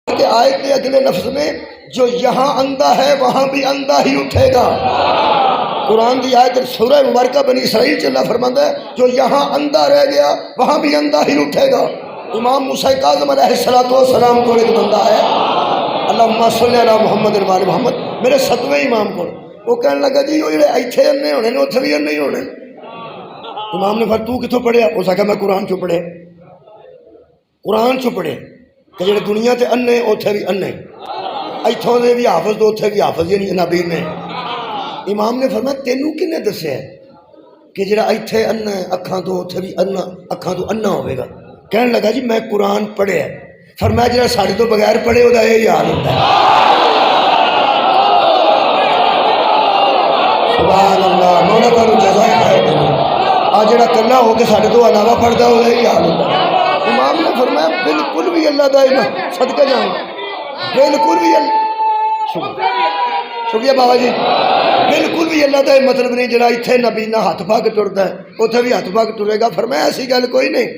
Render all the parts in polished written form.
کہ آیت کے اگلے لفظ میں جو یہاں اندھا ہے وہاں بھی اندھا ہی اٹھے گا۔ قرآن کی آیت سورہ مبارکہ بنی اسرائیل سے اللہ فرماتا ہے جو یہاں اندھا رہ گیا وہاں بھی اندھا ہی اٹھے گا۔ امام موسیٰ کاظم علیہ السلام کو ایک بندہ ہے اللہم صلی علی محمد وآل محمد میرے 7ویں امام کو، وہ کہنے لگا جی وہ جڑے ایتھے انے ہونے نے اتھے بھی انے ہی ہونے۔ امام نے پھر تو کتوں پڑھیا؟ اس آخیا میں قرآن چو پڑھے، قرآن چو پڑھے کہ جڑے دنیا تے انے اتھے بھی انے، ایتھوں دے بھی حافظ تو اتھے بھی حافظ یعنی نبی نے۔ امام نے فرمایا تینوں کنے دسیا ہے کہ جڑا ایتھے انا ہے اکھاں تو اتھے بھی انا، اکھاں تو انا ہوئے گا؟ کہنے لگا جی میں قرآن پڑھیا۔ فرمایا جڑا ساڑھے تو بغیر پڑھے وہ یہی حال ہوتا ہے۔ سبحان اللہ، مولا تعالی جزائے خیر دے۔ آج جڑا کلا ہو کے ساڑھے تو علاوہ پڑھتا وہ یہی حال ہوتا ہے۔ امام نے فرمایا بالکل بھی اللہ دا صدقہ جاؤں، بالکل بھی شکریہ بابا جی، بالکل بھی اللہ دا مطلب نہیں جڑا اتھے نبی نہ ہاتھ پا کے ٹرتا ہے اتھے بھی ہاتھ پا کے ٹرے گا۔ فرمایا ایسی گل کوئی نہیں،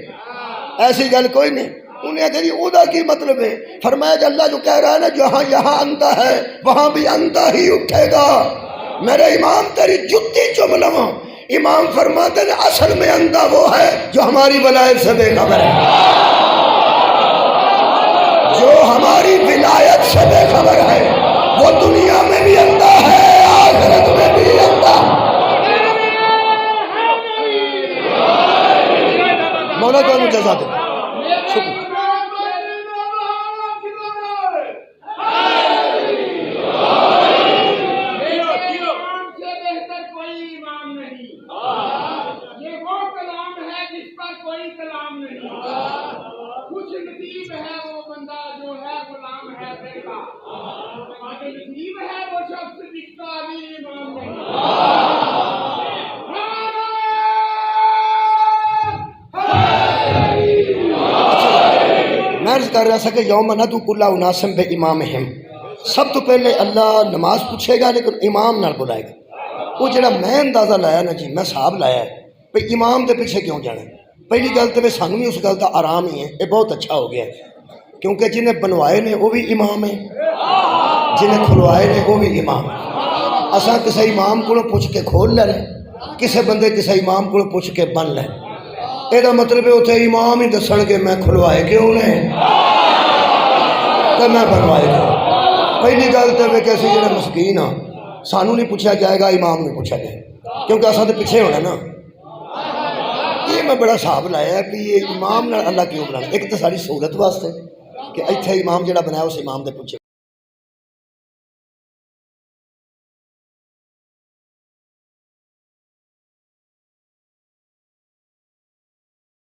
ایسی گل کوئی نہیں۔ انہیں کہا جی او دا کی مطلب ہے؟ فرمایا کہ اللہ جو کہہ رہا ہے نا جہاں یہاں اندھا ہے وہاں بھی اندھا ہی اٹھے گا۔ میرے امام تیری جتی چم لواں، امام فرماتے ہیں اصل میں اندھا وہ ہے جو ہماری ولایت سے بے خبر ہے، جو ہماری ولایت سے بے خبر ہے وہ دنیا میں بھی اندھا ہے آخرت میں بھی اندھا۔ مولا تو انہوں جزا دے شکر۔ کر رہا سا کہ یوم ندعو کل اناس بامامہم، سب تو پہلے اللہ نماز پوچھے گا لیکن امام نال بلائے گا۔ وہ جڑا میں اندازہ لایا نا جی، میں صاحب لایا ہے بھئی امام دے پیچھے کیوں جانا ہے؟ پہلی گل تو سانو بھی اس گل کا آرام ہی ہے، یہ بہت اچھا ہو گیا ہے کیونکہ جنہیں بنوائے نے وہ بھی امام ہے، جنہیں کھلوائے نے وہ بھی امام ہے۔ اساں کسی امام کو پوچھ کے کھول لے رہے، کسی بندے کسی امام کو پوچھ کے بن لے، یہ مطلب ہے اتنے امام ہی دسن گے میں کھلوائے کیوں نے تو میں بنوائے گا۔ پہلی گل تو کہ اسی جڑے مسکین ہاں سانو نہیں پوچھا جائے گا، امام نہیں پوچھا جائے گا کیونکہ اصل تو پیچھے ہونا نا۔ یہ میں بڑا حساب لایا ہے کہ یہ امام نہ اللہ کیوں بنانا؟ ایک تو ساری سہولت واسطے کہ اتنے امام جڑا بنایا اس امام دے پیچھے